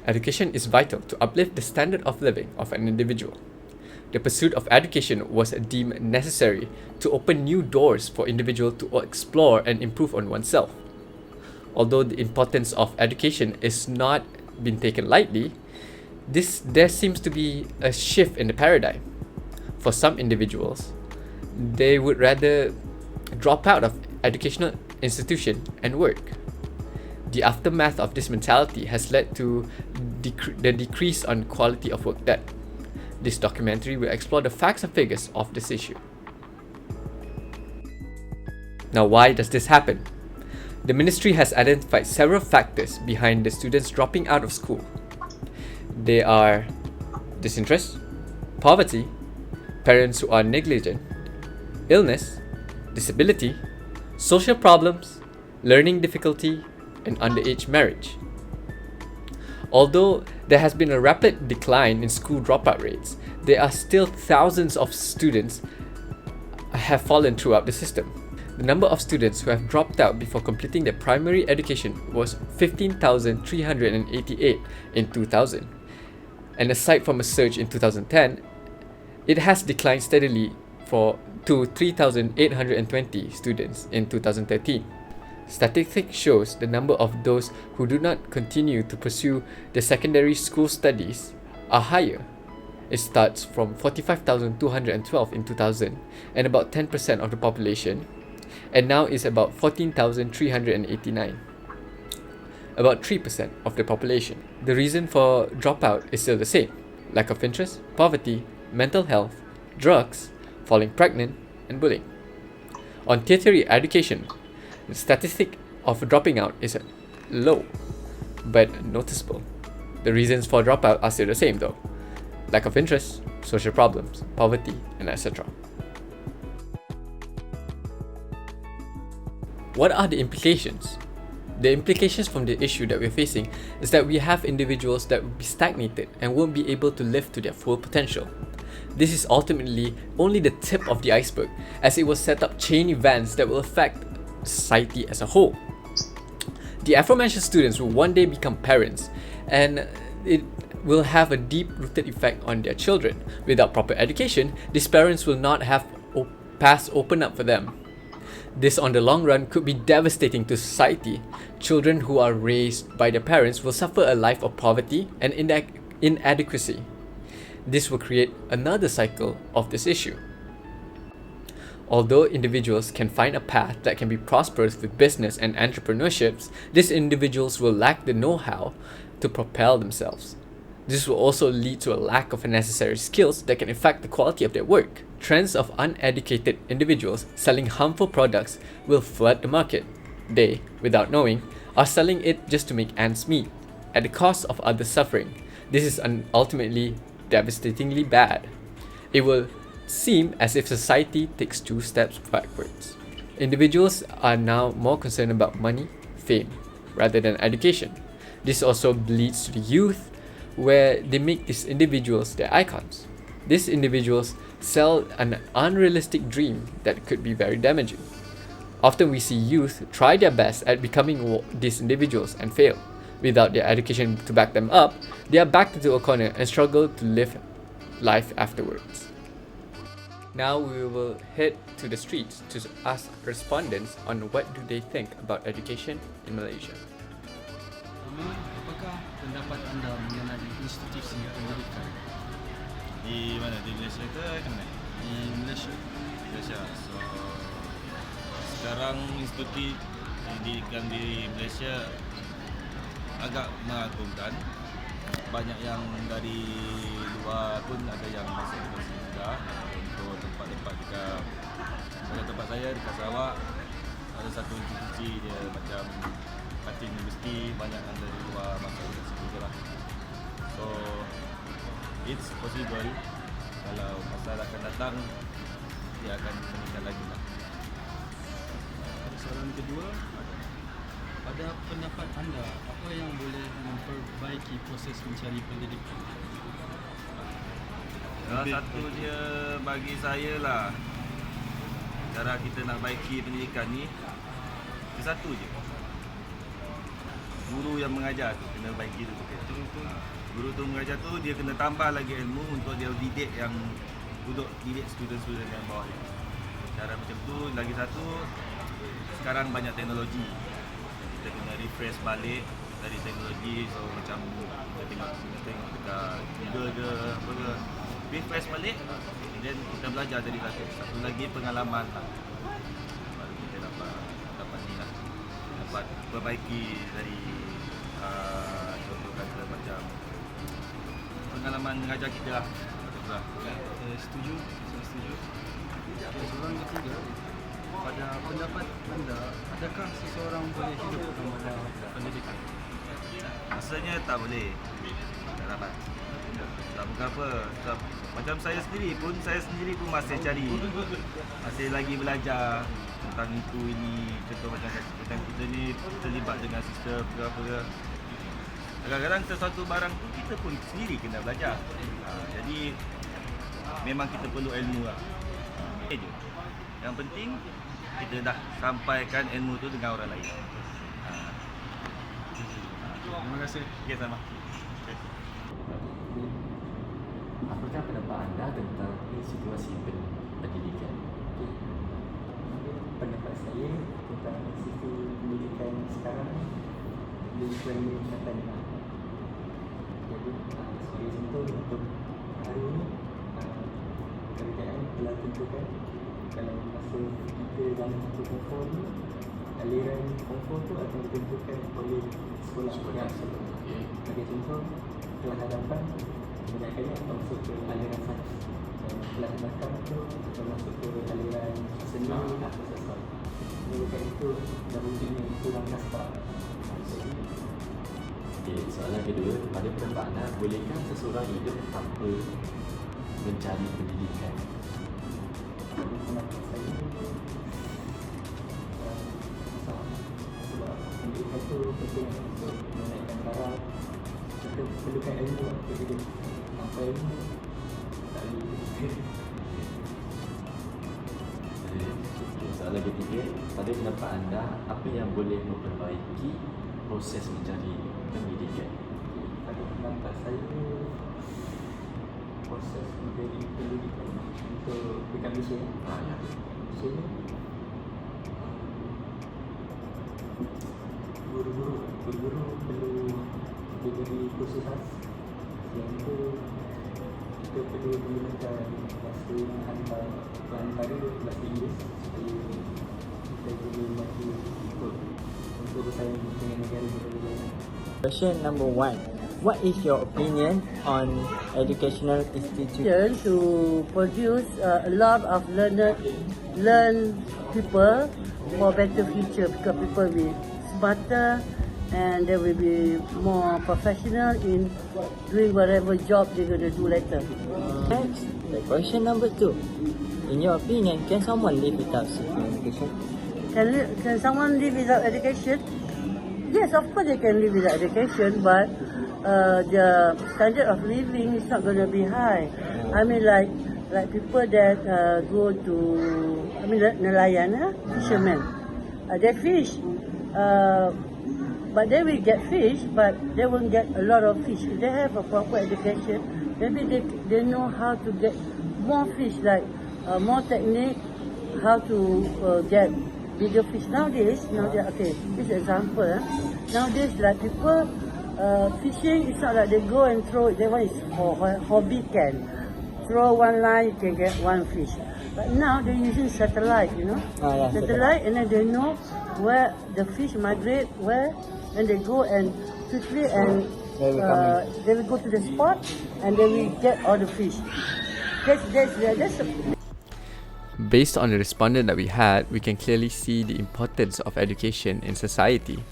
Education is vital to uplift the standard of living of an individual. The pursuit of education was deemed necessary to open new doors for individuals to explore and improve on oneself. Although the importance of education is not being taken lightly, there seems to be a shift in the paradigm. For some individuals, they would rather drop out of educational institution and work. The aftermath of this mentality has led to the decrease on quality of work done. This documentary will explore the facts and figures of this issue. Now, why does this happen? The ministry has identified several factors behind the students dropping out of school. They are disinterest, poverty, parents who are negligent, illness, disability, social problems, learning difficulty, and underage marriage. Although there has been a rapid decline in school dropout rates, there are still thousands of students have fallen throughout the system. The number of students who have dropped out before completing their primary education was 15,388 in 2000. And aside from a surge in 2010, it has declined steadily to 3,820 students in 2013. Statistics shows the number of those who do not continue to pursue the secondary school studies are higher. It starts from 45,212 in 2000 and about 10% of the population, and now is about 14,389, about 3% of the population. The reason for dropout is still the same: lack of interest, poverty, mental health, drugs, falling pregnant, and bullying. On tertiary education, the statistic of dropping out is low, but noticeable. The reasons for dropout are still the same though: lack of interest, social problems, poverty, and etc. What are the implications? The implications from the issue that we're facing is that we have individuals that will be stagnated and won't be able to live to their full potential. This is ultimately only the tip of the iceberg, as it will set up chain events that will affect society as a whole. The aforementioned students will one day become parents, and it will have a deep-rooted effect on their children. Without proper education, these parents will not have paths open up for them. This, on the long run, could be devastating to society. Children who are raised by their parents will suffer a life of poverty and inadequacy. This will create another cycle of this issue. Although individuals can find a path that can be prosperous with business and entrepreneurships, these individuals will lack the know-how to propel themselves. This will also lead to a lack of necessary skills that can affect the quality of their work. Trends of uneducated individuals selling harmful products will flood the market. They, without knowing, are selling it just to make ends meet, at the cost of others suffering. This is ultimately devastatingly bad. It will seem as if society takes 2 steps backwards. Individuals are now more concerned about money, fame, rather than education. This also leads to the youth, where they make these individuals their icons. These individuals sell an unrealistic dream that could be very damaging. Often we see youth try their best at becoming these individuals and fail. Without their education to back them up, they are backed into a corner and struggle to live life afterwards. Now we will head to the streets to ask respondents on what do they think about education in Malaysia. Apakah pendapat anda mengenai institusi pendidikan di mana, di Malaysia ke mana? di Malaysia? Malaysia. So sekarang institusi pendidikan di Malaysia agak mengagumkan. Banyak yang dari luar pun ada yang masuk ke sini juga. Untuk tempat-tempat dekat tempat saya dekat Sarawak, ada satu institusi dia macam kating universiti, banyak yang dari luar masuk ke situ lah. So it's possible kalau masa akan datang dia akan meningkat lagi lah. Soalan kedua, pada pendapat anda, apa yang boleh memperbaiki proses mencari pendidikan? Salah satu dia bagi saya lah, cara kita nak baiki pendidikan ni, satu je, guru yang mengajar tu kena baiki tu. Guru tu mengajar tu dia kena tambah lagi ilmu untuk dia didik yang duduk didik student-student yang bawah dia. Cara macam tu. Lagi satu, sekarang banyak teknologi. Kita kena refresh balik dari teknologi, so macam kita tengok dekat Google ke apa ke, refresh balik, then kita belajar dari satu lagi pengalaman lah. Baru kita dapat ni lah, dapat perbaiki dari contoh kata macam pengalaman mengajar kita lah. Saya setuju. Soalan ketiga, pada pendapat anda, adakah seseorang boleh hidup tanpa pendidikan? Rasanya tak boleh. Tak dapat. Tak bukan apa. Sebab macam saya sendiri pun masih cari. Masih lagi belajar tentang itu ini. Contoh macam kita ni terlibat dengan sistem ke apa ke. Kadang-kadang sesuatu barang tu kita pun sendiri kena belajar. Jadi memang kita perlu ilmu lah. Je. Yang penting kita dah sampaikan ilmu tu dengan orang lain. Terima kasih. Okay, sama. Okay. Apakah pendapat anda tentang situasi pendidikan? Pendapat saya tentang sistem pendidikan sekarang lebih kurang meningkatkan. Jadi sebagai contoh untuk hari ini kerajaan telah tentukan kalau masa kita dalam satu form ni, aliran form tu akan ditentukan oleh sekolah yang sebagai contoh kelas hadapan kebanyakannya akan masuk ke aliran sains, dan kelas belakang tu akan masuk ke aliran seni atau sosial. Bukan itu dah wujudnya kurang kasar. Okay, soalan kedua, pada pendapat anda, bolehkah seseorang hidup tanpa mencari pendidikan? Pendapat saya sebab pendidikan tu penting untuk menaikkan taraf. Kita perlukan ilmu untuk hidup. Tanpa ilmu tak boleh hidup. Soalan ketiga, pada pendapat anda, apa yang boleh memperbaiki proses mencari pendidikan? Pada pendapat saya, proses menjadi pendidikan untuk bukan Malaysia. Ya. Malaysia ni guru-guru perlu diberi kursus khas. Yang itu kita perlu menggunakan bahasa antara bahasa Inggeris supaya kita boleh maju ikut untuk bersaing dengan negara-negara lain. Question number 1. What is your opinion on educational institutions To produce a lot of learn people for better future, because people will be smarter and they will be more professional in doing whatever job they're going to do later. Next, the question number 2. In your opinion, can someone live without seeking education? Can someone live without education? Yes, of course they can live without education, but the standard of living is not going to be high. I mean, like people that go to, nelayan, fishermen, they fish, but they will get fish, but they won't get a lot of fish. If they have a proper education, maybe they know how to get more fish, like more technique, how to get bigger fish. Nowadays, okay, this example. Nowadays, like people fishing, it's not like they go and throw it. That one is for hobby can. Throw one line, you can get one fish. But now they're using satellite, satellite, and then they know where the fish migrate, and they go and quickly and they will go to the spot and they will get all the fish. That's Based on the respondent that we had, we can clearly see the importance of education in society.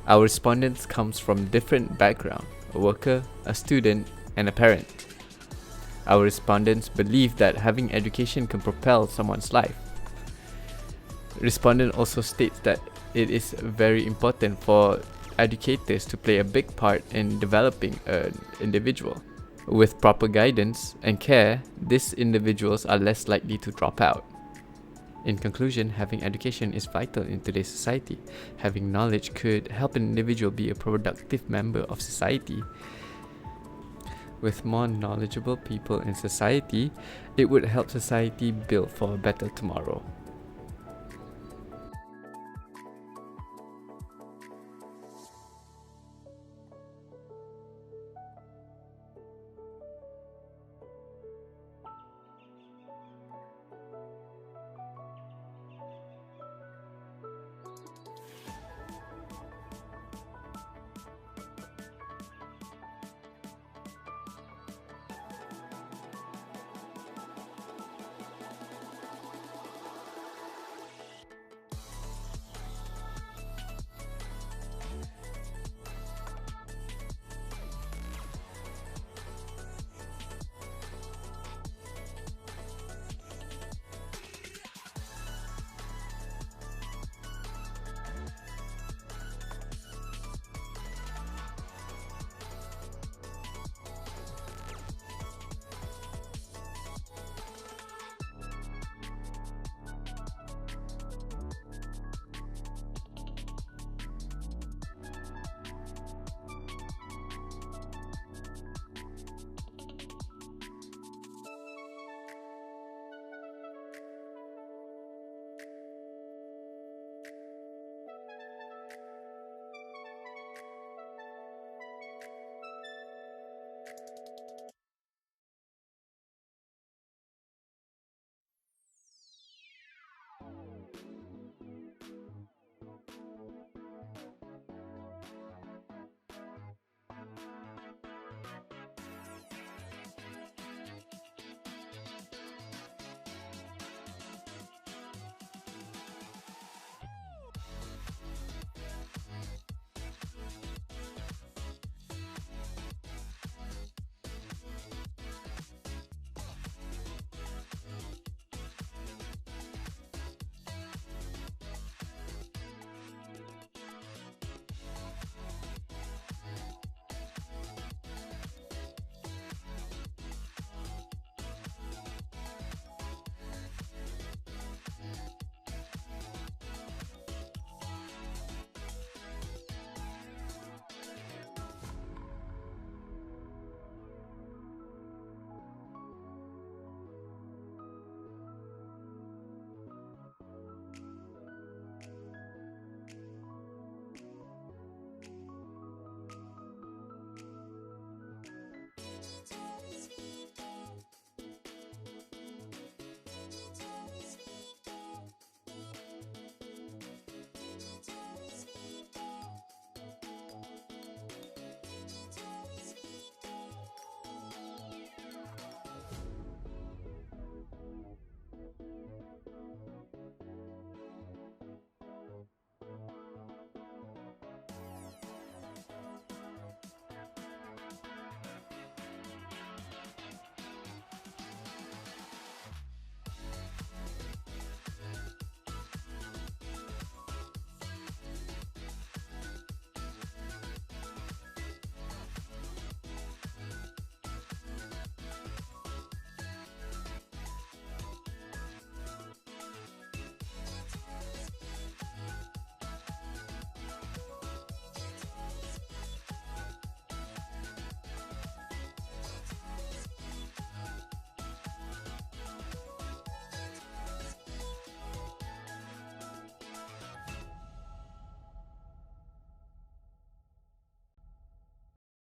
Our respondents comes from different backgrounds, a worker, a student, and a parent. Our respondents believe that having education can propel someone's life. Respondent also states that it is very important for educators to play a big part in developing an individual. With proper guidance and care, these individuals are less likely to drop out. In conclusion, having education is vital in today's society. Having knowledge could help an individual be a productive member of society. With more knowledgeable people in society, it would help society build for a better tomorrow.